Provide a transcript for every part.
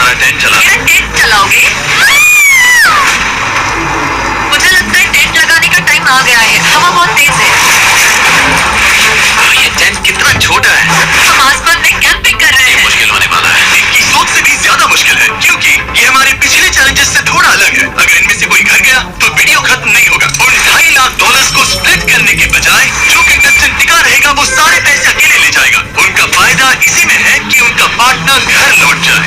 तुम्हारा टेंट चला। मेरा टेंट चलाओगे? मुझे लगता है टेंट लगाने का टाइम आ गया है। हवा बहुत तेज है। ये टेंट कितना छोटा है। हम आसमान में कैंपिंग कर रहे ये हैं। मुश्किल होने वाला है। इनकी सोच से भी ज्यादा मुश्किल है, क्योंकि ये हमारे पिछले चैलेंजेस से थोड़ा अलग है। अगर इनमें से कोई घर गया तो वीडियो खत्म नहीं होगा। उन $2.5 लाख को स्प्लिट करने के बजाय जो कंटेस्टेंट टिका रहेगा वो सारे पैसे अकेले ले जाएगा। उनका फायदा इसी में है कि उनका पार्टनर घर लौट जाए।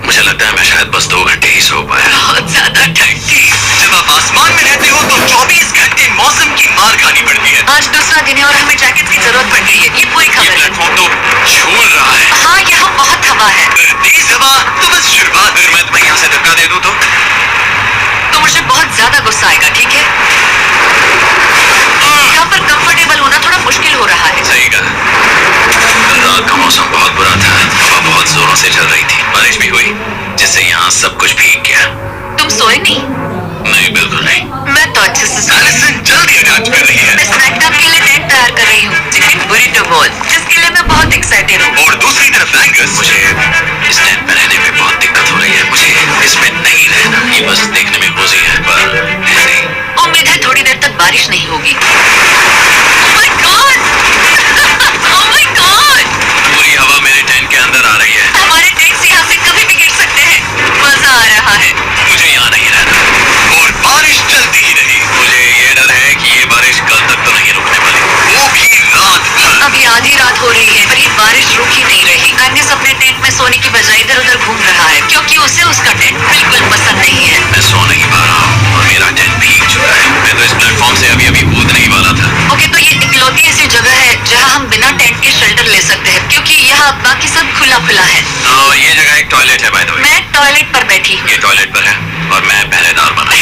मुझे लगता है मैं शायद बस 2 घंटे ही सो पाया। बहुत ज्यादा ठंड थी। जब आप आसमान में रहते हो तो 24 घंटे मौसम की मार खानी पड़ती है। आज दूसरा दिन है और हमें जैकेट की जरूरत पड़ गई है। ये पूरी ये खबर है। प्लेटफॉर्म तो झूल रहा है। हाँ, यहाँ बहुत हवा है। तेज हवा तो बस शुरुआत। अगर मैं तुम्हें यहाँ से धक्का दे दूँ तो मुझे बहुत ज्यादा गुस्सा आएगा, ठीक है? यहाँ पर कंफर्टेबल होना थोड़ा मुश्किल हो रहा है। सही कहा। कल रात का मौसम बहुत बुरा था। हवा बहुत जोरों से चल रही थी। बारिश भी हुई, जिससे यहाँ सब कुछ भीग गया। तुम सोए नहीं? नहीं, बिल्कुल नहीं। मैं तो अच्छे से सोई। एलिसन जल्दी अटैच कर रही है। मैं स्नैकडाउन के लिए टेंट तैयार कर रही हूँ। चिकन बुरिटो बोल, जिसके लिए मैं बहुत एक्साइटेड हूँ। और दूसरी तरफ एंगस, मुझे इस टेंट में रहने में बहुत दिक्कत हो रही है। मुझे इसमें नहीं रहना। ये बस देखने में कोजी है, पर है नहीं। उम्मीद है थोड़ी देर तक बारिश नहीं होगी। Oh my God! Oh my God! पूरी हवा मेरे टेंट के अंदर आ रही है। हमारे टेंट्स यहाँ से कभी भी गिर सकते हैं। मजा आ रहा है। मुझे यहाँ नहीं रहना। और बारिश चलती ही रही। मुझे ये डर है कि ये बारिश कल तक तो नहीं रुकने वाली, वो भी रात भर। अभी आधी रात हो रही है, पर ये बारिश रुक ही नहीं रही। एंगस अपने टेंट में सोने की बजाय इधर उधर घूम रहा है, क्योंकि उसे उसका टेंट बिल्कुल पसंद नहीं है। मैं सो नहीं पा रहा हूँ और मेरा टेंट भीग चुका है। मैं तो इस प्लेटफॉर्म से अभी कूदने ही वाला था। ओके, तो ये इकलौती ऐसी जगह है जहाँ हम बिना टेंट के शेल्टर ले सकते हैं, क्योंकि यहाँ बाकी सब खुला खुला है। तो ये जगह एक टॉयलेट है, बाय द वे। मैं टॉयलेट पर बैठी हूँ। ये टॉयलेट पर है और मैं पहरेदार बना।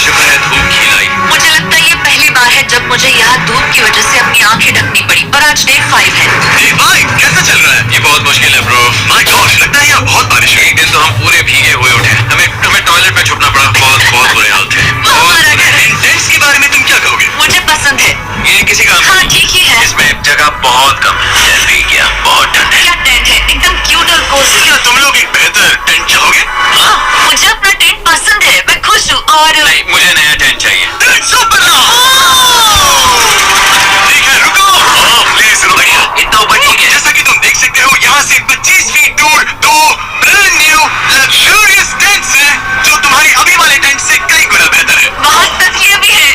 शुक्र है धूप खिलाई। मुझे लगता है ये पहली बार है जब मुझे यहाँ धूप की वजह से अपनी आंखें ढकनी पड़ी, और आज डे 5 है। Hey भाई, कैसा चल रहा है? ये बहुत मुश्किल है ब्रो। माय गॉड, लगता है यहाँ बहुत बारिश हुई। एक दिन तो हम पूरे भीगे हुए उठे। हमें टॉयलेट में छुपना पड़ा। बहुत बुरे हाल थे। वो हमारा घर है। इन टेंट्स के बारे में तुम क्या कहोगे? मुझे पसंद है। ये किसी काम हाँ, ठीक ही है। इसमें जगह बहुत कम है। टेंट भीग गया, बहुत ठंड है। क्या टेंट है, एकदम क्यूट और कोजी। क्या तुम लोग एक बेहतर टेंट चाहोगे? हाँ? मुझे अपना टेंट पसंद है, मैं खुश हूँ। और नहीं, मुझे नया टेंट चाहिए। ठीक है, रुको। प्लीज रुको। इतना ऊपर ठीक है। जैसा कि तुम देख सकते हो, यहाँ से 25 फीट दूर 2 ब्रांड न्यू लग्जरियस टेंट्स हैं, जो तुम्हारे अभी वाले टेंट से कई गुना बेहतर है। बहुत तकिए भी है।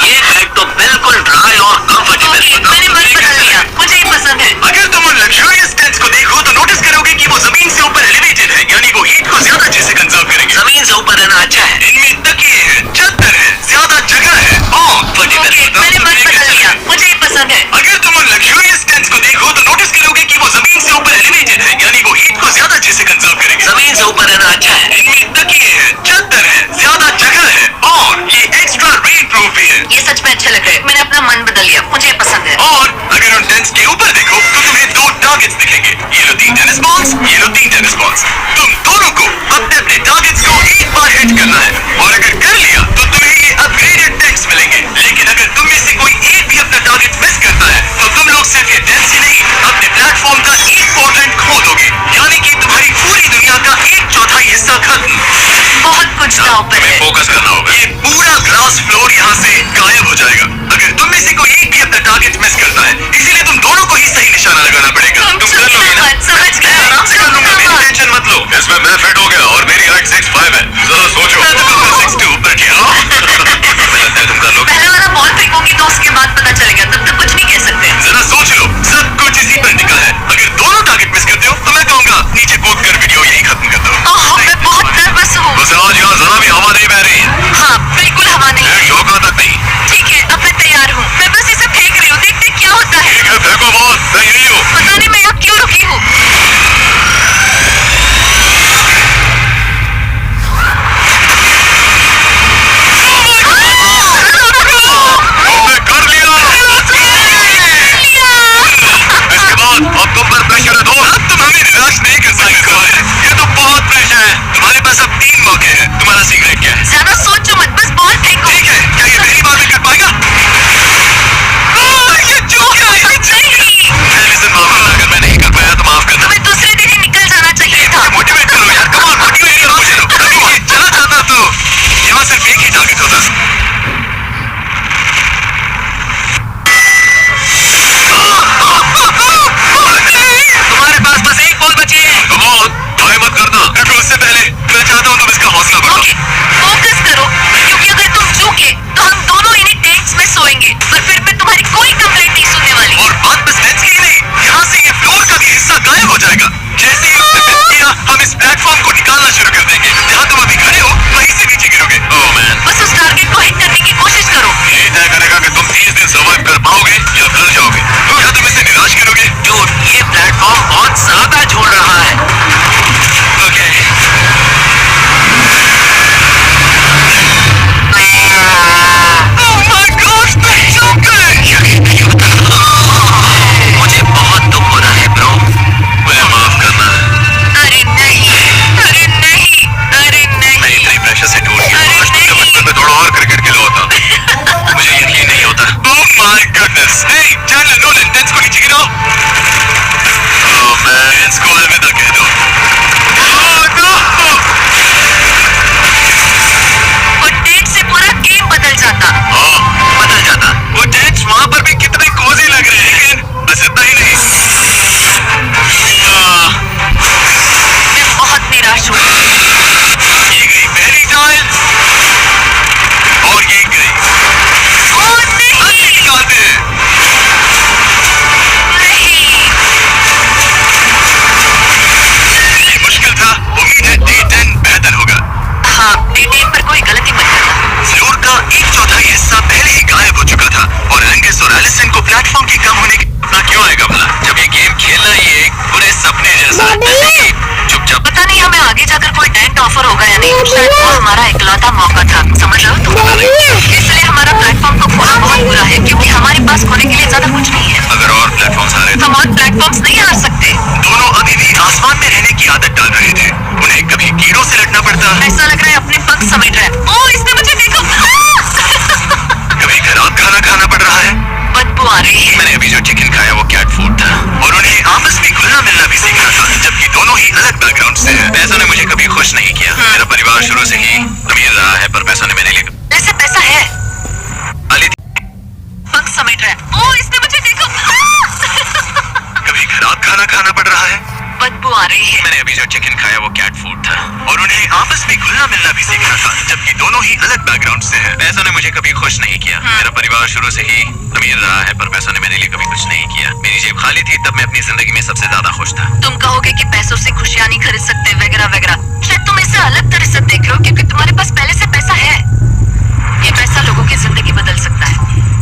ये टेंट तो बिल्कुल ड्राई और कंफर्टेबल है। मैंने मन बदल लिया, मुझे ये पसंद है। अगर तुम उन लग्जरियस टेंट्स को देखो तो नोटिस करोगे कि वो जमीन से ऊपर एलिवेटेड है, यानी वो हीट को ज्यादा अच्छे से कंजर्व करेंगे। जमीन से ऊपर रहना अच्छा है। इनमें तकिए हैं, चादर है, ज्यादा जगह है और ओके, मैंने मन बदल लिया, मुझे ये पसंद है। अगर तुम उन लग्जरियस टेंट्स को देखो तो नोटिस करोगे कि वो जमीन से ऊपर एलिवेटेड है, यानी वो हीट को ज्यादा अच्छे से कंजर्व करेंगे। जमीन से ऊपर रहना अच्छा है। इनमें तकिए हैं, चादर है, ज्यादा जगह है और ये एक्स्ट्रा रेन प्रूफ भी है। ये सच में अच्छा लग रहा है। मैंने अपना मन बदल लिया, मुझे ये पसंद है। और है पर पैसा नहीं मैंने लिया। ऐसे पैसा है, खाली पंख समेट रहा है। ओ इसने मुझे देखो। कभी खराब खाना खाना पड़ रहा है। बदबू आ रही है। मैंने अभी जो चिकन खाया वो कैट फूड था और उन्हें आपस में घुलना मिलना भी सीखना था, जबकि दोनों ही अलग बैकग्राउंड से हैं। पैसों ने मुझे कभी खुश नहीं किया। मेरा परिवार शुरू से ही अमीर रहा है पर पैसों ने मेरे लिए कभी कुछ नहीं किया। मेरी जेब खाली थी तब मैं अपनी जिंदगी में सबसे ज्यादा खुश था। तुम कहोगे कि पैसों से खुशियां नहीं खरीद सकते वगैरह वगैरह। शायद तुम इसे अलग तरह से देख रहे हो क्योंकि तुम्हारे पास पहले से पैसा है। ये पैसा लोगों की जिंदगी बदल सकता है।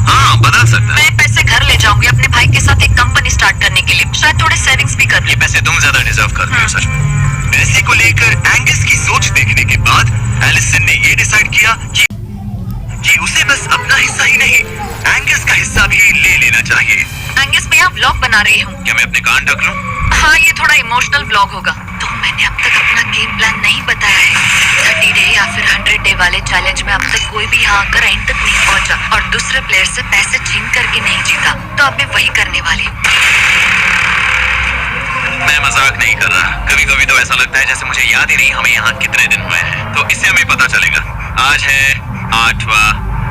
हाँ बदल सकता है। मैं पैसे घर ले जाऊंगी अपने भाई के साथ एक कंपनी स्टार्ट करने के लिए। शायद थोड़े सेविंग्स भी कर ये पैसे तुम ज्यादा डिजर्व करते हो सच में। पैसे को लेकर एंगस की सोच देखने के बाद एलिसन ने ये डिसाइड किया कि उसे बस अपना हिस्सा ही नहीं एंगस का हिस्सा भी ले लेना चाहिए। एंगस मैं यहाँ व्लॉग बना रही हूँ। क्या मैं अपने कान ढक लूं? हाँ ये थोड़ा इमोशनल व्लॉग होगा। तो मैंने अब तक अपना गेम प्लान नहीं बताया है। 30 डे या फिर 100 डे वाले चैलेंज में अब तक कोई भी यहाँ आकर एंड तक नहीं पहुँचा और दूसरे प्लेयर से पैसे छीन करके नहीं जीता। तो अब मैं वही करने वाली हूँ। मैं मजाक नहीं कर रहा। कभी कभी तो ऐसा लगता है जैसे मुझे याद ही नहीं हमें यहाँ कितने दिन हुए हैं। तो इससे हमें पता चलेगा। आज है 8वां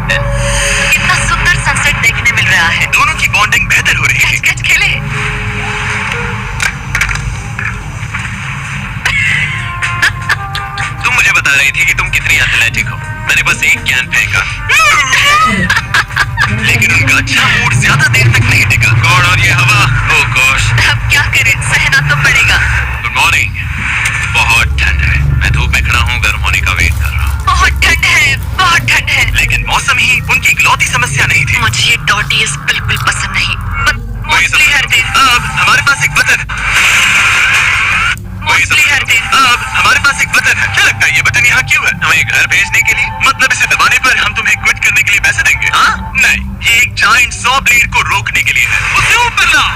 दिन। कितना सुंदर सनसेट देखने मिल रहा है। दोनों की बॉन्डिंग बेहतर हो रही है। कैच कैच खेले। तुम मुझे बता रही थी कि तुम कितनी एथलेटिक हो। मैंने बस एक कैन फेंका लेकिन उनका अच्छा मूड ज्यादा देर तक नहीं टिका। गॉड और ये हवा। ओह गॉश। अब क्या करें, सहना तो पड़ेगा। Good morning. बहुत ठंड है। मैं धूप में खड़ा हूँ गर्म होने का वेट कर रहा हूँ। बहुत ठंड है, बहुत ठंड है। लेकिन मौसम ही उनकी इकलौती समस्या नहीं थी। मुझे ये डॉटीज बिल्कुल पसंद नहीं। वही मोस्टली हर दिन। अब हमारे पास एक बटन। मोस्टली हर दिन। अब हमारे पास एक बटन है। क्या लगता है ये बटन यहाँ क्यों है? हमें घर भेजने के लिए? मतलब इसे दबाने पर हम तुम्हें क्विट करने के लिए पैसे देंगे? हाँ? नहीं, ये एक जायंट सॉ ब्लेड को रोकने के लिए है। उसे ऊपर लाओ।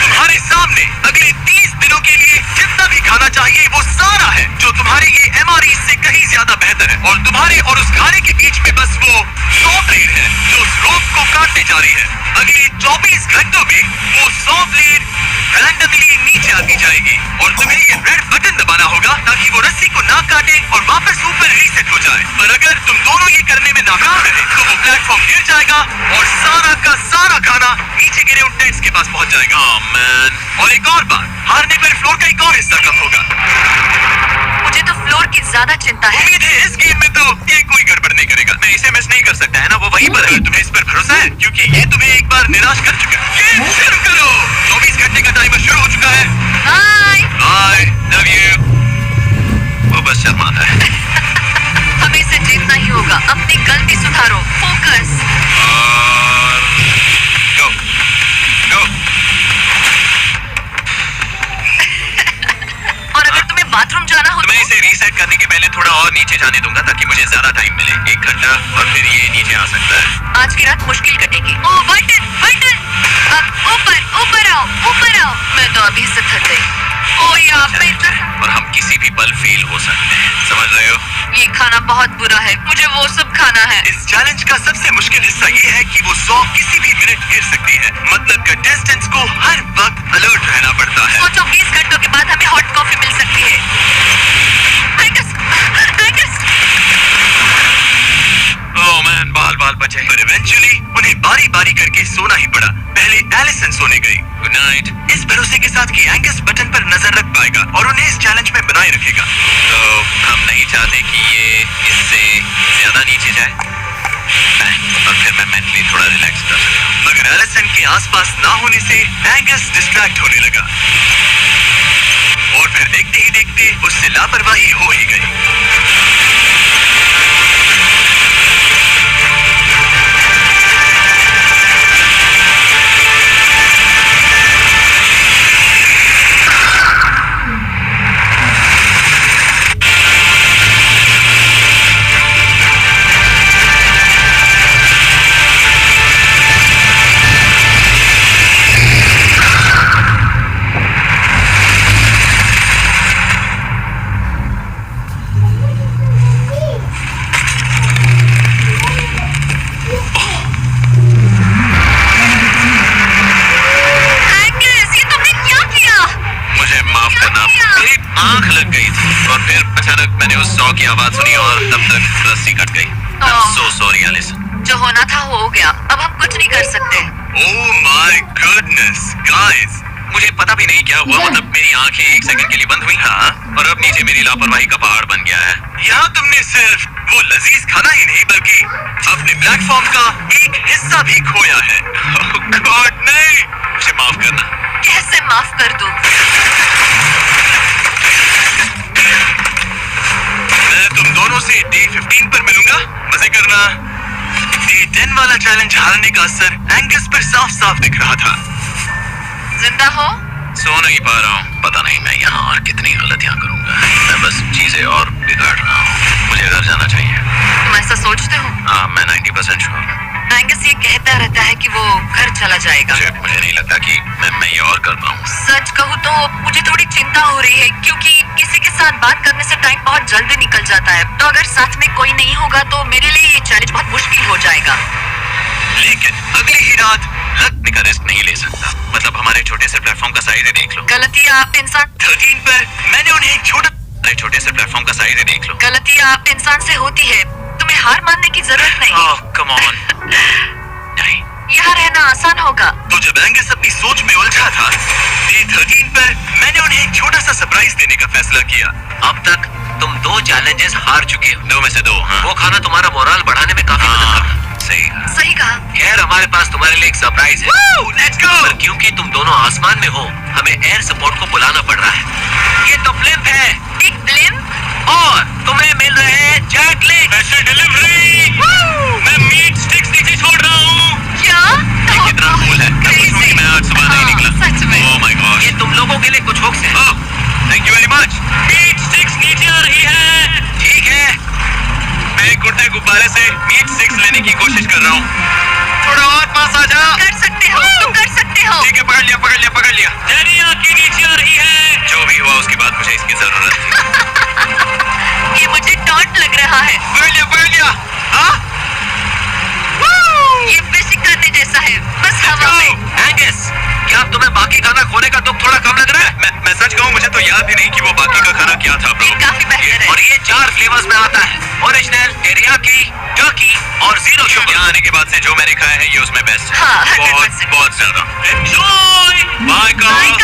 तुम्हारे सामने अगले 30 दिनों के लिए जितना भी खाना चाहिए वो सारा है, जो तुम्हारे ये MRE से कहीं ज्यादा बेहतर है। और तुम्हारे और उस खाने के बीच में बस वो सॉ ब्लेड है जो उस रोप को काटने जा रही है। अगले 24 घंटों में वो सॉ ब्लेड रैंडमली नीचे आती जाएगी और तुम्हें ये रेड बटन दबाना होगा ताकि वो रस्सी को ना काटे और वापस ऊपर रीसेट हो जाए। पर अगर तुम दोनों ये करने में नाकाम रहे तो वो प्लेटफॉर्म गिर जाएगा और सारा का सारा खाना नीचे गिरे उन टेंट्स के पास पहुंच जाएगा। और एक और बात, हारने पर फ्लोर का एक और हिस्सा कम होगा। मुझे तो फ्लोर की ज्यादा चिंता है। उम्मीद है इस गेम में तो ये कोई गड़बड़ नहीं करेगा। मैं इसे मिस नहीं कर सकता है ना, वो वहीं पर है। तुम्हें इस पर भरोसा है क्योंकि ये तुम्हें एक बार निराश कर चुका है। गेम शुरू करो। 24 घंटे का टाइमर शुरू हो चुका है। बाय। Bye, love you. वो बस शर्माता है। हमें इसे जीतना ही होगा। अपनी गलती सुधारो। फोकस। गो गो। और अगर तुम्हें बाथरूम जाना हो तो मैं इसे रीसेट करने के पहले थोड़ा और नीचे जाने दूंगा ताकि मुझे ज्यादा टाइम मिले। 1 घंटा और फिर ये नीचे आ सकता है। आज की रात मुश्किल कटेगी। ओ बटन बटन। अब ऊपर ऊपर आओ, ऊपर आओ। मैं तो अभी से थक गई। ओ यहाँ पे और हम किसी भी पल फेल हो सकते हैं, समझ रहे हो? ये खाना बहुत बुरा है। मुझे वो सब खाना है। इस चैलेंज का सबसे मुश्किल हिस्सा ये है कि वो सॉ किसी भी मिनट गिर सकती है। मतलब कंटेस्टेंट्स को हर वक्त अलर्ट रहना पड़ता है। सोचो 20 घंटों के बाद हमें हॉट कॉफी मिल सकती है। ओह मैन, बाल बचे। पर इवेंचुअली उन्हें बारी बारी करके सोना ही पड़ा। पहले एलिसन सोने गई। Good night. इस भरोसे के साथ कि एंगस बटन पर नजर रख पाएगा और उन्हें इस चैलेंज में बनाए रखेगा। तो हम नहीं चाहते कि ये इससे ज्यादा नीचे जाए। और फिर मैं मेंटली थोड़ा रिलैक्स कर सकता। मगर एलिसन के आसपास ना होने से एंगस डिस्ट्रैक्ट होने लगा और फिर देखते ही देखते उससे लापरवाही हो ही गई। आंख लग गई थी और फिर अचानक मैंने उस सॉ की आवाज सुनी और तब तक रस्सी कट गई। I'm so sorry, Alice. जो होना था हो गया, अब हम कुछ नहीं कर सकते। Oh my goodness, guys! मुझे पता भी नहीं क्या हुआ, मतलब मेरी आंखें एक सेकंड के लिए बंद हुई। हाँ, और अब नीचे मेरी लापरवाही का पहाड़ बन गया है। यहाँ तुमने सिर्फ वो लजीज खाना ही नहीं बल्कि अपने प्लेटफॉर्म का एक हिस्सा भी खोया है। Oh God, नहीं! मुझे माफ करना। कैसे माफ कर दूं? मैं तुम दोनों से डे 15 पर मिलूंगा। मजे करना। डे 10 वाला चैलेंज हारने का असर एंगस पर साफ साफ दिख रहा था। जिंदा हो? सो नहीं पा रहा हूँ। पता नहीं मैं यहाँ और कितनी गलतियाँ करूँगा। मैं बस चीजें और बिगाड़ रहा हूँ। मुझे घर जाना चाहिए। तुम ऐसा सोचते हो? हाँ, मैं 90% श्योर हूँ। एंगस ये कहता रहता है कि वो घर चला जाएगा। मुझे नहीं लगता कि मैं ये और कर पाऊँ। सच कहूँ तो मुझे थोड़ी चिंता हो रही है, क्योंकि किसी के साथ बात करने से टाइम बहुत जल्दी निकल जाता है। तो अगर साथ में कोई नहीं होगा तो मेरे लिए ये चैलेंज बहुत मुश्किल हो जाएगा। लेकिन अगली ही रात लगने का रिस्क नहीं ले सकता। मतलब हमारे छोटे से प्लेटफॉर्म का साइज देख लो। गलती आप इंसान 13 पर मैंने उन्हें एक छोटे से प्लेटफॉर्म का साइज देख लो। गलती आप इंसान से होती है, तुम्हें हार मानने की जरूरत नहीं। Oh, come on. नहीं। यहाँ रहना आसान होगा। तो जब एंगस अपनी सोच में उलझा था, डे 13 पर मैंने उन्हें एक छोटा सा सरप्राइज देने का फैसला किया। अब तक तुम 2 चैलेंजेस हार चुके हो। 2 में से 2। हाँ। वो खाना तुम्हारा मोरल बढ़ाने में काफी मदद करता। सही कहा। खैर, हमारे पास तुम्हारे लिए एक सरप्राइज है। Let's go. पर क्योंकि तुम दोनं आसमान में हो, हमें एयर सपोर्ट को बुलाना पड़ रहा है। ये तो ब्लिम्प है। एक ब्लिम्प? और तुम्हें मिल रहे हैं जैकलिन स्पेशल डिलीवरी। मैं मीट स्टिक्स नीचे छोड़ रहा हूँ। क्या? ये कितना कूल है। मैं आज सुबह नहीं निकला। सच में? Oh my god. ये तुम लोगों के लिए कुछ होक्स है। Thank you very much. Meat sticks नीचे आ रही है। ठीक है, मैं एक गुड्डे गुब्बारे से मीट स्टिक्स लेने की कोशिश कर रहा हूँ। थोड़ा और पास आ जा। कर सकते हो, तुम कर सकते हो। ठीक है, पकड़ लिया। डैनी आंखें नीचे आ रही है। जो भी हुआ उसके बाद मुझे इसकी जरूरत थी। ये मुझे टॉन्ट लग रहा है। पकड़ लिया। हाँ? ये फिशिंग करने जैसा है, बस हवा में। एंगस, क्या तुम्हें बाकी खाना खोने का दुख थोड़ा कम लग रहा है? मैं सच कहूँ, मुझे तो याद भी नहीं कि वो बाकी का खाना क्या था। ये काफी बेहतर है। और ये 4 फ्लेवर्स में आता है। ओरिजिनल, टेरियाकी, टर्की और जीरो शुगर। यहाँ आने के बाद से जो मैंने खाया है ये उसमें बेस्ट है। हाँ, 100%। बहुत ज्यादा। एंजॉय। By god.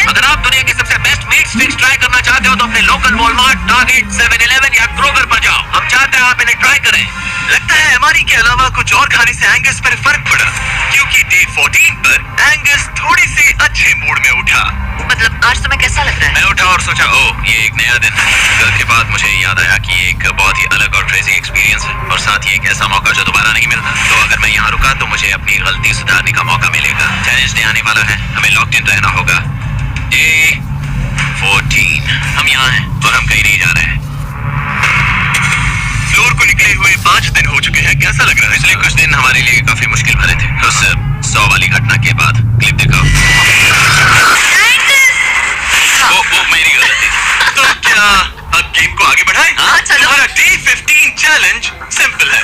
अगर आप दुनिया के सबसे बेस्ट मीट स्टिक्स ट्राई करना चाहते हो तो अपने लोकल वॉलमार्ट, टारगेट, 7-Eleven या क्रोगर पर जाओ। हम चाहते हैं आप इन्हें ट्राई करें। लगता है एमआरई के अलावा कुछ और खाने से एंगस पर फर्क पड़ा, क्योंकि डे 14 पर एंगस थोड़ी सी अच्छे मूड में उठा। मतलब आज तुम्हें कैसा लग रहा है? मैं उठा और सोचा, ओह, ये एक नया दिन है। कल के बाद मुझे याद आया कि ये एक बहुत ही अलग और क्रेजी एक्सपीरियंस है और साथ ही एक ऐसा मौका जो दोबारा नहीं मिलता। तो अगर मैं यहाँ रुका तो मुझे अपनी गलती सुधारने का मौका मिलेगा। चैलेंज डे आने वाला है, हमें लॉक्ड इन रहना होगा। डे 14 हम यहाँ हैं और हम कहीं नहीं जा रहे हैं। फ्लोर को निकले हुए 5 दिन हो चुके हैं। कैसा लग रहा है? पिछले कुछ दिन हमारे लिए काफी मुश्किल भरे थे। उस 100 वाली घटना के बाद। क्लिप दिखाओ। वो मेरी गलती थी। तो क्या अब गेम को आगे बढ़ाएं? हाँ, चलो। हमारा डे 15 चैलेंज सिंपल है।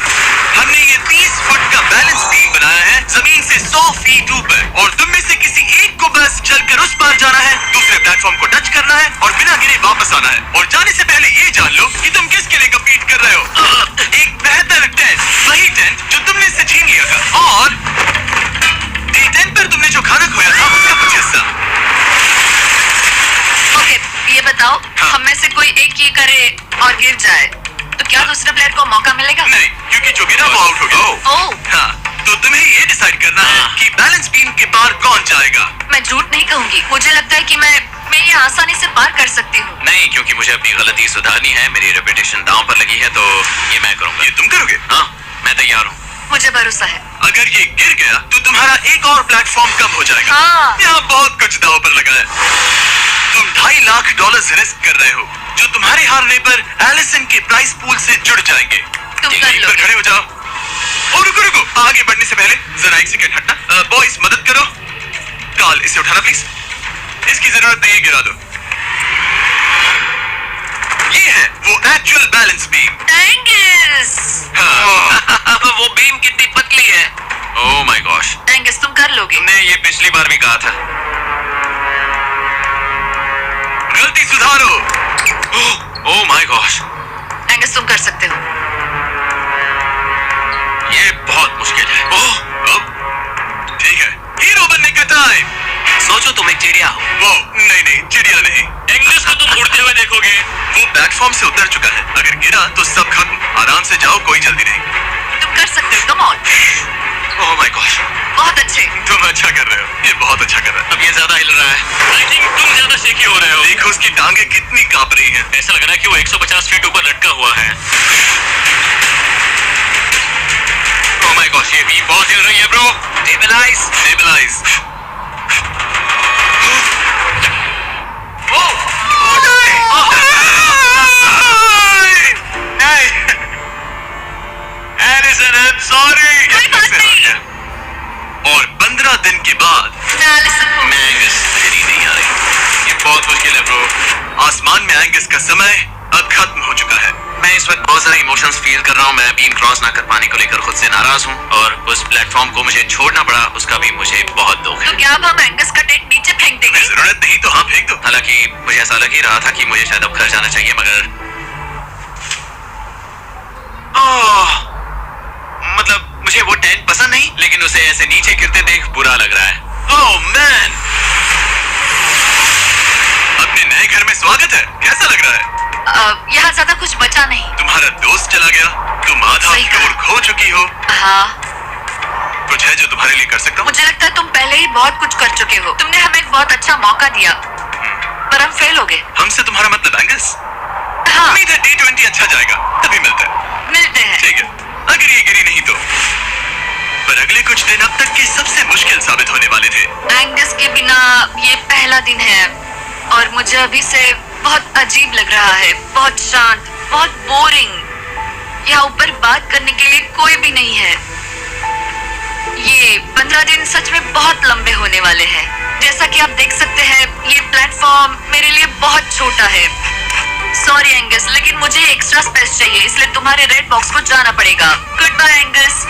हमने ये 30 फुट का बैलेंस बीम बनाया है जमीन से 100 फीट ऊपर, और तुम में से किसी एक को बस चलकर उस पार जाना है, दूसरे प्लेटफॉर्म को टच करना है और बिना गिरे वापस आना है। और जाने से पहले ये जान लो कि तुम किसके लिए कम्पीट कर रहे हो। एक बेहतर टेंट, वही टेंट जो तुमने से छीन लिया था, और डे 10 पर तुमने जो खाना खोया था उसका कुछ हिस्सा। ओके, ये बताओ, हाँ। हम में से कोई एक ये करे और गिर जाए तो क्या दूसरे प्लेयर को मौका मिलेगा? नहीं, क्योंकि जो गिरा वो आउट हो गया। ओह, हाँ, तो तुम्हें ये डिसाइड करना है कि बैलेंस बीम के पार कौन जाएगा। मैं झूठ नहीं कहूंगी, मुझे लगता है कि मैं ये आसानी से पार कर सकती हूँ। नहीं, क्योंकि मुझे अपनी गलती सुधारनी है। मेरी रेपुटेशन दांव पर लगी है, तो ये मैं करूंगा। ये तुम करोगे? हाँ, मैं तैयार हूँ। मुझे भरोसा है। अगर ये गिर गया तो तुम्हारा एक और प्लेटफॉर्म कम हो जाएगा। हाँ। यहाँ बहुत कुछ दांव पर लगा है। तुम $2.5 लाख रिस्क कर रहे हो, जो तुम्हारे हारने पर एलिसन के प्राइस पूल से जुड़ जाएंगे। तुम कर यहीं पर लोगे। खड़े हो जाओ। और रुको, आगे बढ़ने से पहले जरा एक सेकंड हटना। बॉयज, मदद करो। कॉल, इसे उठाना प्लीज। इसकी जरूरत नहीं है, गिरा दो। ये है वो एक्चुअल बैलेंस बीम। एंगस! हाँ। वो बीम कितनी पतली है। Oh my gosh. एंगस, तुम कर लोगे। तुमने ये पिछली बार भी कहा था। गलती सुधारो। ओह माय गॉश, एंगस तुम कर सकते हो। ये बहुत मुश्किल है। ओह, अब ठीक है, हीरो बनने का टाइम। सोचो तुम एक चिड़िया हो। वो नहीं, चिड़िया नहीं। एंगस को तुम उड़ते हुए देखोगे। वो प्लेटफॉर्म से उतर चुका है, अगर गिरा तो सब खत्म। आराम से जाओ, कोई जल्दी नहीं। तुम कर सकते हो, come on. Oh my gosh, बहुत अच्छे। तुम अच्छा कर रहे हो, ये बहुत अच्छा कर रहा है। अब ये ज्यादा हिल रहा है। आई थिंक तुम ज्यादा शेकी हो रहे हो। देखो उसकी टांगे कितनी कांप रही हैं। ऐसा लग रहा है कि वो 150 फीट ऊपर लटका हुआ है। ओह माय गॉश, ये भी बहुत हिल रही है bro. Stabilise. Harrison, I'm sorry. कोई बात नहीं। और 15 दिन के बाद मैं एलिसन हूँ। मैं एंगस, मेरी नहीं आ रही। ये बहुत मुश्किल है ब्रो। आसमान में एंगस का समय अब खत्म हो चुका है। मैं इस वक्त बहुत सारे इमोशंस फील कर रहा हूँ। मैं बीम क्रॉस ना कर पाने को लेकर खुद से नाराज हूँ, और उस प्लेटफॉर्म को मुझे छोड़ना पड़ा, उसका भी मुझे बहुत दुख है। तो क्या अब हम एंगस का टेंट नीचे फेंक देंगे? जरूरत नहीं तो हाँ फेंक दो। हालांकि मुझे ऐसा लग ही रहा था कि मुझे शायद अब घर जाना चाहिए, मगर मतलब मुझे वो टेंट पसंद नहीं, लेकिन उसे ऐसे नीचे गिरते देख बुरा लग रहा है। ओह मैन, अपने नए घर में स्वागत है। कैसा लग रहा है? यहाँ ज्यादा कुछ बचा नहीं। तुम्हारा दोस्त चला गया, तुम आधा सही कहा। फ्लोर खो चुकी हो। हाँ, कुछ है जो तुम्हारे लिए कर सकता हूँ? मुझे लगता है तुम पहले ही बहुत कुछ कर चुके हो। तुमने हमें एक बहुत अच्छा मौका दिया, पर हम फेल हो गए। हमसे तुम्हारा मतलब एंगस? हाँ, उम्मीद है T20 अच्छा जाएगा, तभी मिलते हैं। ठीक है, अगर ये गिरी नहीं तो। पर अगले कुछ दिन अब तक के सबसे मुश्किल साबित होने वाले थे। एंगस के बिना ये पहला दिन है, और मुझे अभी से बहुत अजीब लग रहा है। बहुत शांत, बहुत बोरिंग। यहाँ ऊपर बात करने के लिए कोई भी नहीं है। ये 15 दिन सच में बहुत लंबे होने वाले हैं। जैसा कि आप देख सकते हैं, ये प्लेटफॉर्म मेरे लिए बहुत छोटा है। सॉरी एंगस, लेकिन मुझे एक्स्ट्रा स्पेस चाहिए, इसलिए तुम्हारे रेड बॉक्स को जाना पड़ेगा। Good bye Angus.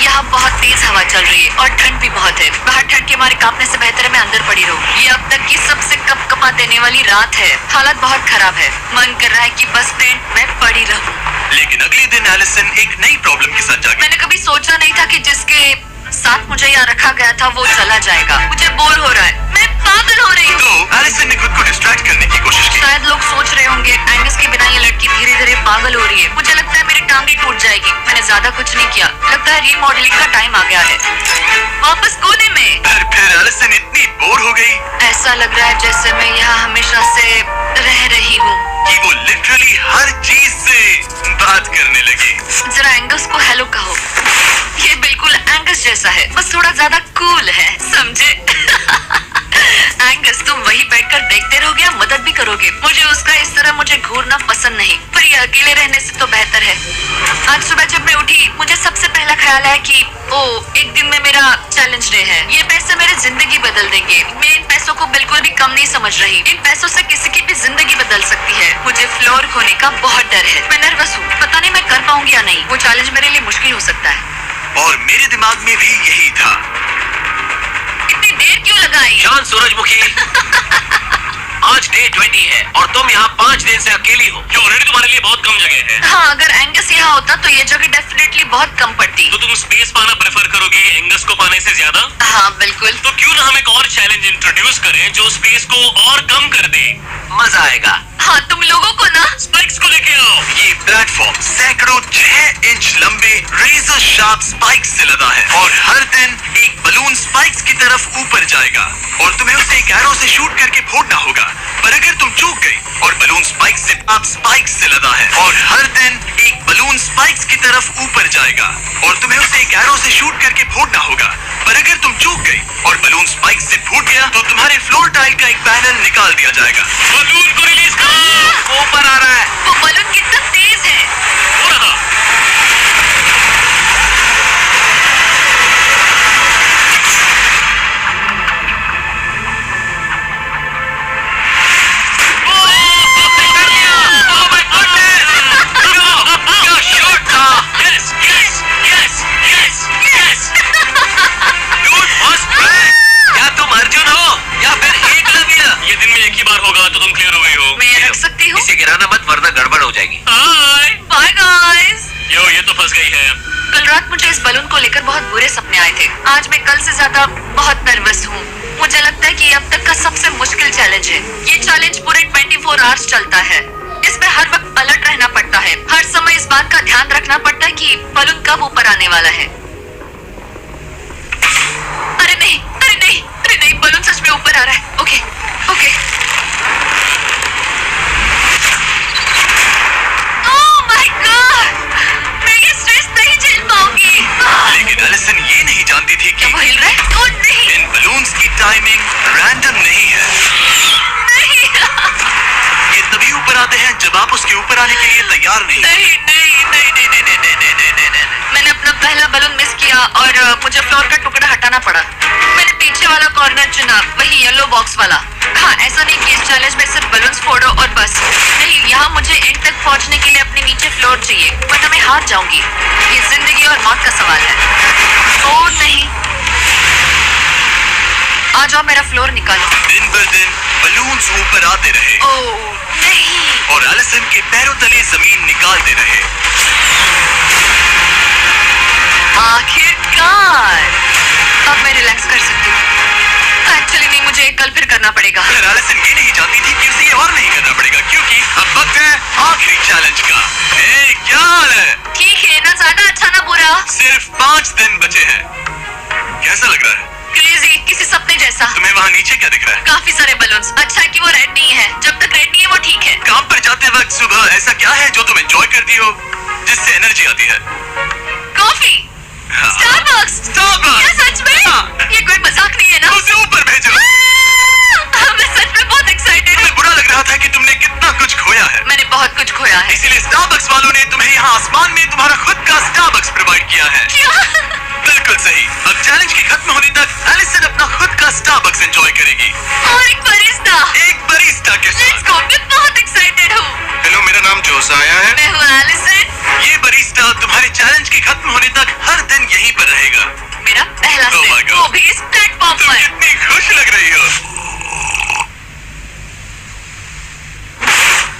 यहाँ बहुत तेज हवा चल रही है और ठंड भी बहुत है। बाहर ठंड के मारे कांपने से बेहतर है मैं अंदर पड़ी रहूं। ये अब तक की सबसे कपकपा देने वाली रात है। हालत बहुत खराब है। मन कर रहा है कि बस टेंट में पड़ी रहूं। लेकिन अगले दिन एलिसन एक नई प्रॉब्लम के साथ जागी। मैंने कभी सोचा नहीं था कि जिसके साथ मुझे यहाँ रखा गया था वो चला जाएगा। मुझे बोर हो रहा है, मैं पागल हो रही हूँ। तो एलिसन ने खुद को डिस्ट्रैक्ट करने की कोशिश की। शायद लोग सोच रहे होंगे एंगस के बिना ये लड़की धीरे धीरे पागल हो रही है। मुझे लगता है मेरी टांग ही टूट जाएगी। मैंने ज्यादा कुछ नहीं किया, लगता है रीमॉडलिंग का टाइम आ गया है। वापस कोने में। फिर एलिसन इतनी बोर हो गई ऐसा लग रहा है जैसे मैं यहाँ हमेशा से रह रही हूँ। कि वो लिटरली हर चीज से बात करने लगी। जरा एंगस को हेलो कहो। ये बिल्कुल एंगस जैसा है, बस थोड़ा ज्यादा कूल है, समझे? एंगस, तुम वही बैठकर देखते रहोगे या मदद भी करोगे? मुझे उसका इस तरह मुझे घूरना पसंद नहीं, पर ये अकेले रहने से तो बेहतर है। आज सुबह जब मैं उठी, मुझे सबसे पहला ख्याल आया कि एक दिन में मेरा चैलेंज डे है। ये पैसे मेरी जिंदगी बदल देंगे। मैं इन पैसों को बिल्कुल भी कम नहीं समझ रही। इन पैसों से किसी की भी जिंदगी बदल सकती है। मुझे फ्लोर खोने का बहुत डर है। मैं नर्वस हूँ, पता नहीं मैं कर पाऊंगी या नहीं। वो चैलेंज मेरे लिए मुश्किल हो सकता है। और मेरे दिमाग में भी यही था। इतनी देर क्यों लगाई? शांत सूरजमुखी। आज डे 20 है और तुम यहाँ 5 दिन से अकेली हो। जो ऑलरेडी तुम्हारे लिए बहुत कम जगह है। हाँ, अगर एंगस यहाँ होता तो ये जगह डेफिनेटली बहुत कम पड़ती। तो तुम स्पेस पाना प्रेफर करोगी एंगस को पाने से ज्यादा? हाँ बिल्कुल। तो क्यों ना हम एक और चैलेंज इंट्रोड्यूस करें जो स्पेस को और कम कर दे। मजा आएगा। हाँ, तुम लोगों को ना स्पाइक्स को लेके आओ। ये प्लेटफॉर्म सैकड़ों 6 इंच लंबे रेजर शार्प स्पाइक्स से लदा है, और हर दिन एक बलून स्पाइक्स की तरफ ऊपर जाएगा और तुम्हें उसे एक एरो से शूट करके फोड़ना होगा। पर अगर तुम चूक गई और बलून स्पाइक्स से आप स्पाइक्स से लदा है, और हर दिन एक बलून स्पाइक्स की तरफ ऊपर जाएगा और तुम्हें उसे एक एरो से शूट करके फोड़ना होगा। पर अगर तुम चूक गई और बलून स्पाइक्स से फूट गया तो तुम्हारे फ्लोर टाइल का एक पैनल निकाल दिया जाएगा। बलून को रिलीज करो। वो ऊपर आ रहा है। वो बलून कितना तेज है। हो रहा। क्या तुम अर्जुन हो या फिर बुरे सपने आए थे। आज मैं कल से ज्यादा बहुत नर्वस हूँ। मुझे लगता है कि ये अब तक का सबसे मुश्किल चैलेंज है। ये चैलेंज पूरे 24 आवर्स चलता है। इसमें हर वक्त अलर्ट रहना पड़ता है। हर समय इस बात का ध्यान रखना पड़ता है कि बलून कब ऊपर आने वाला है। अरे नहीं, अरे नहीं, अरे नहीं, बलून सच में ऊपर आ रहा है। Okay, okay. Oh my God, मैं ये स्ट्रेस नहीं झेल पाऊंगी। लेकिन एलिसन ये नहीं जानती थी क्या कि वो हिल रहा है? ओह नहीं, इन बलून्स की टाइमिंग रैंडम नहीं है। नहीं, ये तभी ऊपर आते हैं जब आप उसके ऊपर आने के लिए तैयार नहीं। नहीं, नहीं, नहीं, नहीं, नहीं, नहीं, नहीं, नहीं, नहीं, नहीं, नहीं। मैंने अपना पहला बलून मिस किया और मुझे फ्लोर का टुकड़ा हटाना पड़ा। मैंने पीछे वाला कॉर्नर चुना, वही येलो बॉक्स वाला। हाँ, ऐसा नहीं कि इस चैलेंज में सिर्फ बलून्स फोड़ो और बस। नहीं, यहाँ मुझे एंड तक पहुँचने के लिए अपने नीचे फ्लोर चाहिए, वरना मैं हार जाऊंगी। ये जिंदगी और मौत का सवाल है। ओह नहीं, आ जाओ, मेरा फ्लोर निकालो। दिन ब दिन बलून्स ऊपर आते रहे ओह नहीं, और एलिसन के पैरों तले जमीन निकालते रहे। आखिरकार अब मैं रिलैक्स कर सकती हूँ। एक्चुअली नहीं, मुझे कल फिर करना पड़ेगा। मगर एलिसन ये नहीं जानती थी कि उसे ये और नहीं करना पड़ेगा, क्योंकि अब वक्त है आखिरी चैलेंज का। क्या हाल है? ठीक है, ना ज्यादा अच्छा ना बुरा। सिर्फ 5 दिन बचे हैं। कैसा लग रहा है? क्रेजी, किसी सपने जैसा। तुम्हें वहाँ नीचे क्या दिख रहा है? काफी सारे बलून्स। अच्छा है कि वो रेड नहीं है। जब तक रेड नहीं है वो ठीक है। काम पर जाते वक्त सुबह ऐसा क्या है जो तुम एंजॉय करती हो, जिससे एनर्जी आती है? कॉफी, हाँ। स्टारबक्स। Starbucks। क्या सच में? हाँ। ये कोई मजाक नहीं है ना? उसे ऊपर भेजो। मैं सच में बहुत एक्साइटेड हूँ। तुम्हें बुरा लग रहा था कि तुमने कितना कुछ खोया है, मैंने बहुत कुछ खोया है। इसीलिए स्टारबक्स वालों ने तुम्हें यहाँ आसमान में तुम्हारा खुद का स्टारबक्स प्रोवाइड किया है। क्या? बिल्कुल सही। अब चैलेंज के खत्म होने तक एलिसन अपना खुद का स्टारबक्स एंजॉय करेगी, और एक बरिस्ता। एक बरिस्ता के लेट्स साथ। गो, मैं बहुत एक्साइटेड हूँ। हेलो, मेरा नाम जोसाया है। मैं हूँ एलिसन। ये बरिस्ता तुम्हारे चैलेंज के खत्म होने तक हर दिन यहीं पर रहेगा। मेरा पहला Oh my सिप, God। वो भी इस प्लेटफॉर्म तुम पर। कितनी खुश लग रही हो।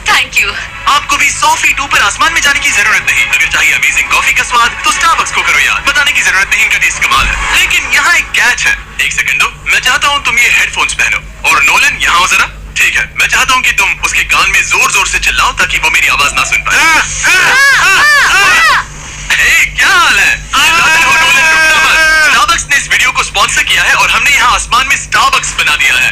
Thank you. आपको भी 100 फीट ऊपर आसमान में जाने की जरूरत नहीं। अगर चाहिए अमेजिंग कॉफी का स्वाद तो स्टारबक्स को करो याद। बताने की जरूरत नहीं, इनका टेस्ट कमाल है। लेकिन यहाँ एक कैच है। एक सेकंड दो, मैं चाहता हूँ तुम ये हेडफोन्स पहनो। और नोलन, यहाँ हो जरा। ठीक है, मैं चाहता हूँ कि तुम उसके कान में जोर जोर से चिल्लाओ ताकि वो मेरी आवाज ना सुन पाए। क्या हाल है? चिल्लाते रहो नोलन, रुकना मत। स्टारबक्स ने इस वीडियो को स्पॉन्सर किया है और हमने यहाँ आसमान में स्टारबक्स बना दिया है।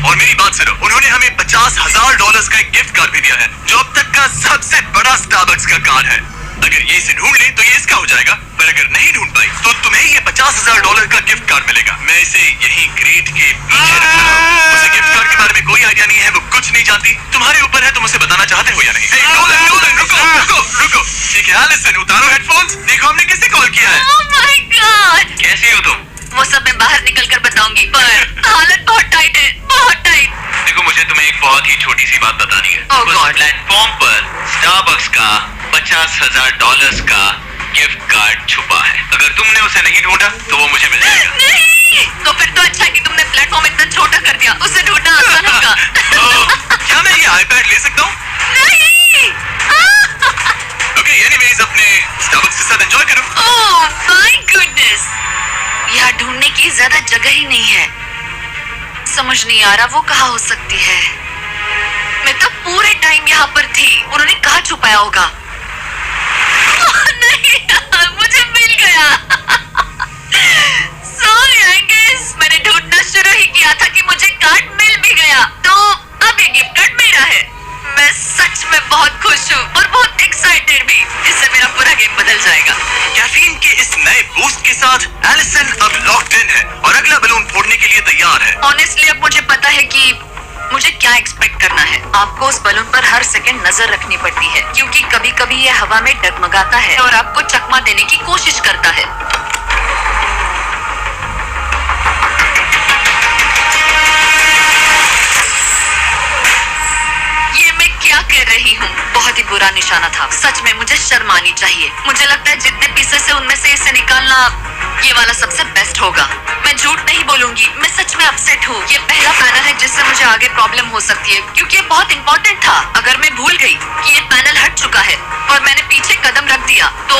और मेरी बात सुनो, उन्होंने हमें $50,000 का एक गिफ्ट कार्ड भी दिया है, जो अब तक का सबसे बड़ा स्टारबक्स का कार्ड है। अगर ये इसे ढूंढ ले तो ये इसका हो जाएगा, पर अगर नहीं ढूंढ पाई तो तुम्हें ये $50,000 का गिफ्ट कार्ड मिलेगा। मैं इसे यहीं ग्रेट के पीछे रख रहा हूँ। उसे गिफ्ट कार्ड के बारे में कोई आइडिया नहीं है, वो कुछ नहीं जानती। तुम्हारे ऊपर है, तुम उसे बताना चाहते हो या नहीं। Hey, नोलन, नोलन, रुको, रुको, रुको। ठीक है एलिसन, उतारो हेडफोन्स। देखो हमने किसे कॉल किया है। ओह माय गॉड। कैसी हो तुम? वो सब मैं बाहर निकल कर बताऊंगी, पर हालत बहुत टाइट है, बहुत टाइट। देखो, मुझे तुम्हें एक बहुत ही छोटी सी बात बतानी है। Oh उस God। प्लेटफॉर्म पर स्टारबक्स का $50,000 का गिफ्ट कार्ड छुपा है। अगर तुमने उसे नहीं ढूंढा तो वो मुझे मिल जाएगा। नहीं, तो फिर तो अच्छा है कि तुमने प्लेटफॉर्म इतना छोटा कर दिया, उसे ढूंढना आसान होगा। क्या मैं ये आईपैड ले सकता हूँ? नहीं। ओके, एनीवेज अपने स्टारबक्स के साथ एंजॉय करो। ओह माय गुडनेस, यहाँ ढूंढने की ज्यादा जगह ही नहीं है। समझ नहीं आ रहा वो कहाँ हो सकती है। मैं तो पूरे टाइम यहाँ पर थी, उन्होंने कहाँ छुपाया होगा। नहीं, मुझे मिल गया। Sorry, Angus, मैंने ढूंढना शुरू ही किया था कि मुझे कार्ड मिल भी गया, तो अब ये गिफ्ट कार्ड मेरा है। मैं सच में बहुत खुश हूँ और बहुत एक्साइटेड भी। इससे मेरा पूरा गेम बदल जाएगा। कैफीन के इस नए बूस्ट के साथ एलिसन अब लॉक्ड इन है और अगला बलून फोड़ने के लिए तैयार है। ऑनेस्टली अब मुझे पता है कि मुझे क्या एक्सपेक्ट करना है। आपको उस बलून पर हर सेकंड नजर रखनी पड़ती है, क्योंकि कभी कभी ये हवा में डगमगाता है और आपको चकमा देने की कोशिश करता है। ये मैं क्या कर रही हूँ? बहुत ही बुरा निशाना था। सच में मुझे शर्म आनी चाहिए। मुझे लगता है जितने पीसेस है उनमें से इसे निकालना ये वाला सबसे बेस्ट होगा। मैं झूठ नहीं बोलूंगी, मैं सच में अपसेट हूँ। ये पहला पैनल है जिससे मुझे आगे प्रॉब्लम हो सकती है, क्योंकि ये बहुत इंपॉर्टेंट था। अगर मैं भूल गई कि ये पैनल हट चुका है और मैंने पीछे कदम रख दिया तो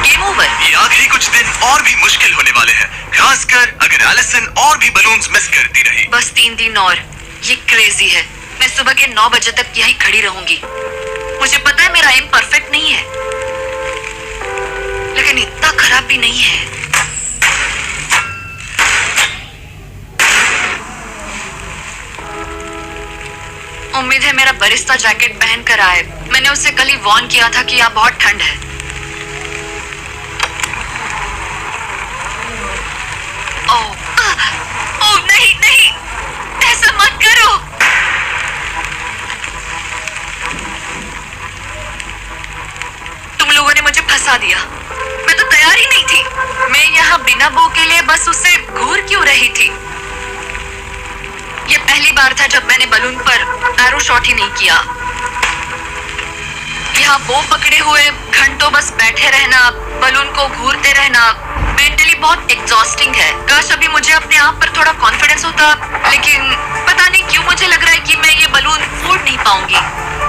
गेम ओवर। ये आखिरी कुछ दिन और भी मुश्किल होने वाले हैं, खासकर अगर एलिसन और भी बलून्स मिस करती रही। बस 3 दिन और। ये क्रेजी है। मैं सुबह के 9 बजे तक यहीं खड़ी रहूंगी। मुझे पता है मेरा एम परफेक्ट नहीं है, लेकिन इतना खराब भी नहीं है। उम्मीद है मेरा बरिस्ता जैकेट पहन कर आए। मैंने उसे कल ही वार्न किया था कि यहाँ बहुत ठंड है। ओह नहीं नहीं, ऐसा मत करो। तुम लोगों ने मुझे फंसा दिया। मैं तो तैयार ही नहीं थी। मैं यहाँ बिना बो के लिए बस उसे घूर क्यों रही थी? ये पहली बार था जब मैंने बलून पर एरो शॉट ही नहीं किया। यहाँ बो पकड़े हुए घंटों बस बैठे रहना, बलून को घूरते रहना मेंटली बहुत एग्जॉस्टिंग है। काश अभी मुझे अपने आप पर थोड़ा कॉन्फिडेंस होता, लेकिन पता नहीं क्यों मुझे लग रहा है कि मैं ये बलून फोड़ नहीं पाऊंगी।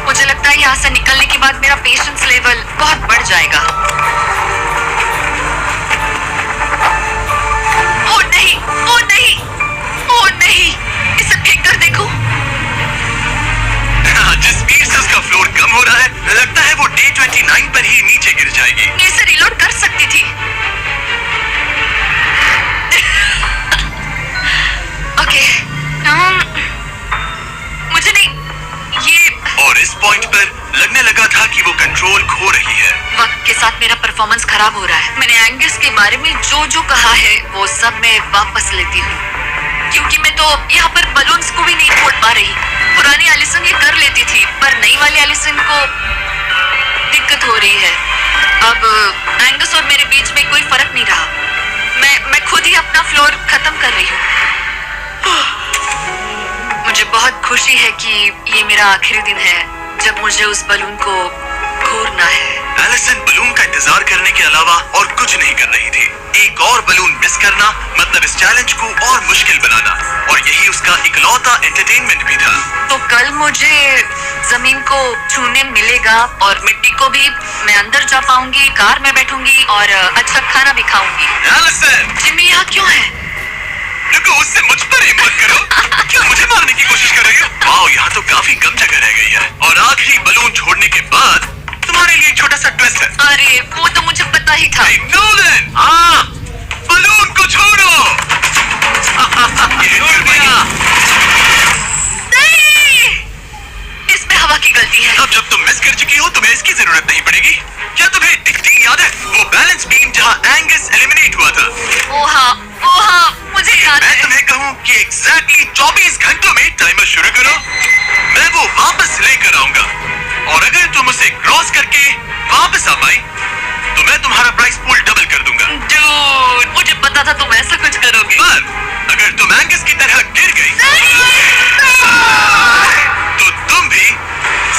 मुझे लगता है यहाँ से निकलने के बाद मेरा पेशेंस लेवल बहुत बढ़ जाएगा। ओ नहीं, ओ नहीं, ओ नहीं, इसे फेंक कर देखो। जिस स्पीड से उसका फ्लोर कम हो रहा है, लगता है वो डे 29 पर ही नीचे गिर जाएगी। मैं इसे रिलोड कर सकती थी। ओके, मुझे नहीं, ये और इस पॉइंट पर लगने लगा था कि वो कंट्रोल खो रही है। वक्त के साथ मेरा परफॉर्मेंस खराब हो रहा है। मैंने एंगस के बारे में जो कहा है वो सब मैं वापस लेती हूँ, क्योंकि मैं तो यहाँ पर बलून्स को भी नहीं फोड़ पा रही। पुरानी एलिसन ये कर लेती थी, पर नई वाली एलिसन को दिक्कत हो रही है। अब एंगस और मेरे बीच में कोई फर्क नहीं रहा। मैं खुद ही अपना फ्लोर खत्म कर रही हूँ। मुझे बहुत खुशी है कि ये मेरा आखिरी दिन है जब मुझे उस बलून को घूरना है। एलिसन बलून का इंतजार करने के अलावा और कुछ नहीं कर रही थी। एक और बलून मिस करना मतलब इस चैलेंज को और मुश्किल बनाना, और यही उसका इकलौता एंटरटेनमेंट भी था। तो कल मुझे जमीन को छूने मिलेगा और मिट्टी को भी। मैं अंदर जा पाऊंगी, कार में बैठूंगी और अच्छा खाना भी खाऊंगी। एलिसन, जिम्मी यहाँ क्यों है? रुको, उससे मुझ पर एम मत करो। क्या मुझे मारने की कोशिश कर रही हो? वाओ, यहाँ तो काफी कम जगह रह गई है। और आखिरी बलून छोड़ने के बाद तुम्हारे लिए एक छोटा सा ट्विस्ट है। अरे वो तो मुझे पता ही था। नोलन, हाँ, बलून को छोड़ो। ये छोड़ दिया। नहीं, इसमें हवा की गलती है। अब जब तुम मिस कर चुकी हो तुम्हें इसकी जरूरत नहीं पड़ेगी। क्या तुम्हें टिकटिंग याद है? वो बैलेंस बीम जहाँ एंगस एलिमिनेट हुआ था। ओ हाँ, मुझे याद मैं है। तुम्हें कहूँ कि एग्जैक्टली 24 घंटों में टाइमर शुरू करो, मैं वो वापस लेकर आऊंगा। और अगर तुम उसे क्रॉस करके वापस आ पाई तो मैं तुम्हारा प्राइस पूल डबल कर दूंगा। Dude, मुझे पता था तुम ऐसा कुछ करोगे। पर अगर तुम एंगस की तरह गिर गई तो तुम भी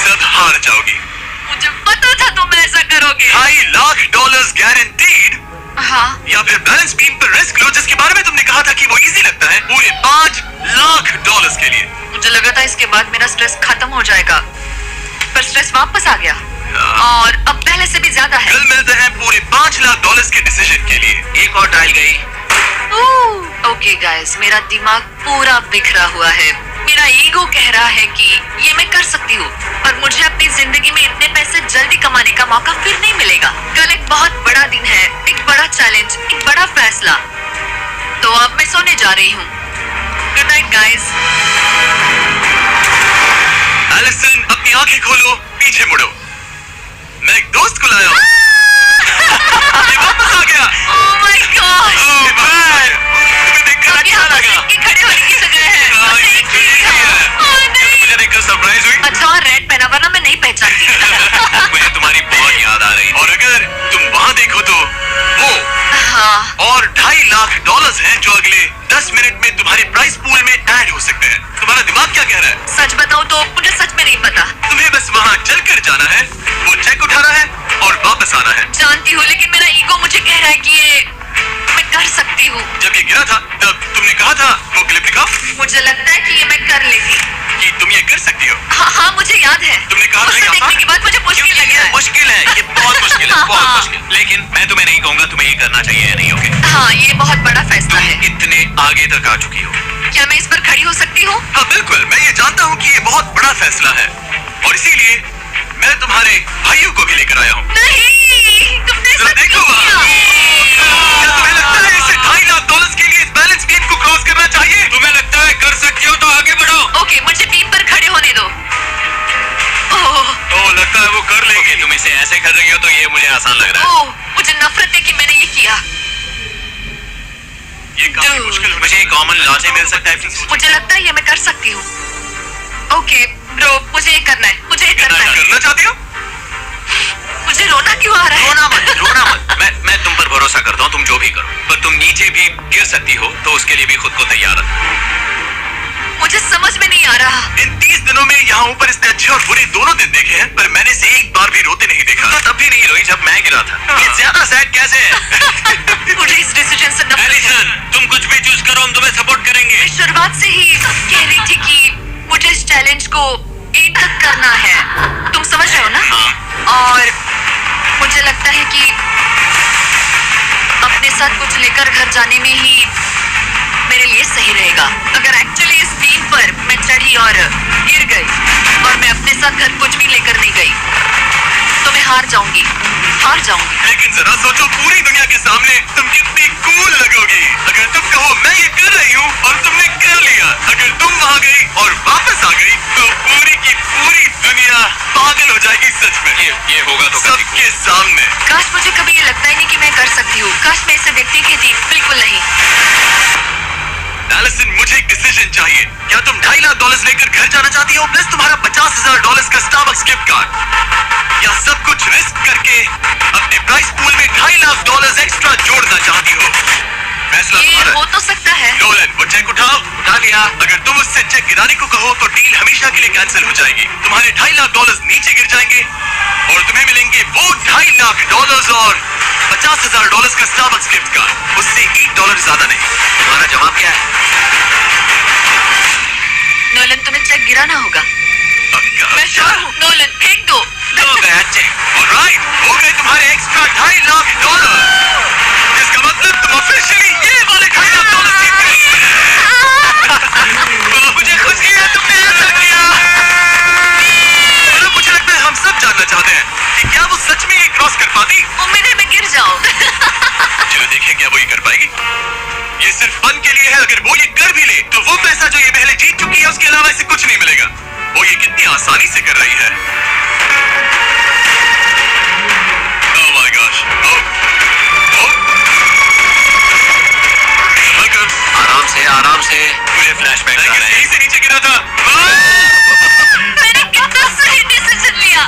सब हार जाओगी। मुझे पता था तुम ऐसा करोगे। $2.5 लाख गारंटीड, हाँ, या फिर बैलेंस बीम पर रिस्क लो जिसके बारे में तुमने कहा था कि वो इजी लगता है, पूरे $5 लाख के लिए। मुझे लगा था इसके बाद मेरा स्ट्रेस खत्म हो जाएगा, पर स्ट्रेस वापस आ गया और अब पहले से भी ज्यादा है। कल मिलते हैं पूरे $5 लाख के डिसीजन के लिए। एक और टाइल गई। ओके गाइस, मेरा दिमाग पूरा बिखरा हुआ है। मेरा ईगो कह रहा है कि ये मैं कर सकती हूँ, और मुझे अपनी जिंदगी में इतने पैसे जल्दी कमाने का मौका फिर नहीं मिलेगा। कल एक बहुत बड़ा दिन है, एक बड़ा चैलेंज, एक बड़ा फैसला। तो अब मैं सोने जा रही हूँ। Good night guys. एलिसन, अपनी आंखें खोलो, पीछे मुड़ो। मैं एक दोस्त को लाया हूँ। ये वापस आ गया। ओह माय गॉड। ओह भाई, तुम्हें देखकर अच्छा लगा। खड़े होने की जगह है। हाँ, ये crazy है। ओह नहीं। मुझे देखकर सरप्राइज हुई। अच्छा, और रेड पहना, वरना मैं नहीं पहचानती। मुझे तुम्हारी बहुत याद आ रही। और अगर तुम वहाँ देखो तो वो हाँ, और $2.5 लाख हैं जो अगले 10 मिनट में तुम्हारे प्राइस पूल में ऐड हो सकते हैं। तुम्हारा दिमाग क्या कह रहा है? सच बताऊं तो मुझे सच में नहीं पता। तुम्हें बस वहाँ चलकर जाना है, वो चेक उठाना है और वापस आना है। जानती हूँ, लेकिन मेरा ईगो मुझे कह रहा है कि ये मैं कर सकती हूँ। जब ये गिरा था तब तुमने कहा था वो क्लिप दिखाओ मुझे लगता है कि ये मैं कर लेती। कि तुम ये कर सकती हो। हाँ हाँ मुझे याद है। तुमने कहा था उसे ये देखने आसान के बाद मुझे मुश्किल क्योंकि लगा ये है। मुश्किल है, ये बहुत मुश्किल है, बहुत मुश्किल। लेकिन मैं तुम्हें नहीं कहूंगा तुम्हें ये करना चाहिए या नहीं, ओके? हाँ ये बहुत बड़ा फैसला है। इतने आगे तक आ चुकी हो। क्या मैं इस पर खड़ी हो सकती हूँ? हाँ बिल्कुल, मैं ये जानता हूँ कि ये बहुत बड़ा फैसला है और इसीलिए मैं तुम्हारे भाइयों को भी लेकर आया हूँ। नहीं, तुमने ऐसा देखो क्यों किया? क्या तुम्हें लगता है इसे $2.5 लाख के लिए इस बैलेंस बीम को क्रॉस करना चाहिए? तुम्हें लगता है कर सकती हो तो आगे बढ़ो। ओके मुझे बीम पर खड़े होने दो। ओह लगता है वो कर लेगी। तुम इसे ऐसे कर रही हो तो ये मुझे आसान लग रहा है। ओह मुझे नफरत है कि मैंने ये किया। ये काफी मुश्किल है। मुझे कॉमन लॉ से मिल सकता है। मुझे लगता है ये मैं कर सकती हूँ। ओके ब्रो मुझे ये करना है, मुझे ये करना है। करना चाहती हो? मुझे रोना क्यों आ रहा है? रोना मत। मैं तुम पर भरोसा करता हूँ, तुम जो भी करो। पर तुम नीचे भी गिर सकती हो तो उसके लिए भी खुद को तैयार रखो। मुझे समझ में नहीं आ रहा। इन 30 दिनों में यहाँ ऊपर इसने अच्छे और बुरे दोनों दिन देखे हैं, पर मैंने इसे एक बार भी रोते नहीं देखा। तो तब भी नहीं रोई जब मैं गिरा था। ये ज्यादा सैड कैसे है? मुझे इस डिसीजन से नफरत है। एलिसन, तुम कुछ भी चूज करो, हम तुम्हें सपोर्ट करेंगे। मैं शुरुआत से ही कह रही थी कि मुझे इस चैलेंज को एंड तक करना है। तुम समझ रहे हो ना? हाँ। और मुझे लगता है कि अपने साथ कुछ लेकर घर जाने में ही मेरे लिए सही रहेगा। अगर एक्चुअली इस बीम पर मैं चढ़ी और गिर गई और मैं अपने साथ घर कुछ भी लेकर नहीं गई तो मैं हार जाऊंगी। लेकिन जरा सोचो पूरी दुनिया के सामने तुम कितनी कूल लगोगी अगर तुम कहो मैं ये कर रही हूँ और तुमने कर लिया। अगर तुम वहाँ गई और वापस आ गई तो पूरी की पूरी दुनिया पागल हो जाएगी। सच में ये होगा तो सबके सामने। काश मुझे कभी ये लगता ही नहीं कि मैं कर सकती हूँ। काश मैं ऐसे व्यक्ति की थी। बिल्कुल नहीं। एलिसन, मुझे एक डिसीजन चाहिए। क्या तुम $2.5 लाख लेकर घर जाना चाहती हो प्लस तुम्हारा $50,000 का स्टारबक्स गिफ्ट कार्ड, या सब कुछ रिस्क करके अपने प्राइस पूल में $2.5 लाख एक्स्ट्रा जोड़ना चाहती हो? फैसला ये तुम्हारा हो तो सकता है। नोलन, वो चेक उठा लिया। अगर तुम उससे चेक गिराने को कहो तो डील हमेशा के लिए कैंसिल हो जाएगी। तुम्हारे $2.5 लाख नीचे गिर जाएंगे और तुम्हें मिलेंगे वो $2.5 लाख और $50,000 का स्टारबक्स गिफ्ट कार्ड। उससे $1 ज्यादा नहीं। तुम्हारा जवाब क्या है? नोलन तुम्हें चेक गिराना होगा। मैं श्योर हूँ। नोलन फेंक दो। हो गया चेक। ऑलराइट, हो गए तुम्हारे एक्स्ट्रा $2.5 लाख, जिसका मतलब तुम ऑफिशियली ये वाले $2.5 लाख जीत गए। मुझे खुशी है तुमने ऐसा किया। और अब मुझे लगता है हम सब जानना चाहते हैं कि क्या वो सच में ये क्रॉस कर पाती? उम्मीद है मैं गिर जाऊँ। चलो देखें क्या वो ये कर पाएगी। ये सिर्फ फन के लिए है। अगर वो ये कर भी ले तो वो पैसा जो ये पहले जीत चुकी है उसके अलावा इसे कुछ नहीं मिलेगा। वो ये कितनी आसानी से कर रही है। Oh my gosh. Oh. आराम से मुझे फ्लैशबैक आ रहे हैं। यहीं से नीचे गिरा था। मैंने कितना सही डिसीजन लिया।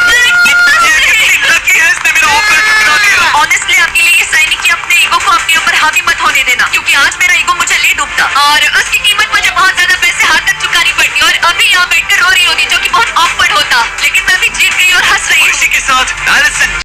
मैंने कितना सही। लकी है इसने मेरा ऑफर ठुकरा दिया। ऑनेस्टली आपके लिए ये साइन कि अपने ईगो को अपने ऊपर हावी मत होने देना, क्योंकि आज मेरा ईगो मुझे ले डूबता और उसकी कीमत मुझे बहुत ज्यादा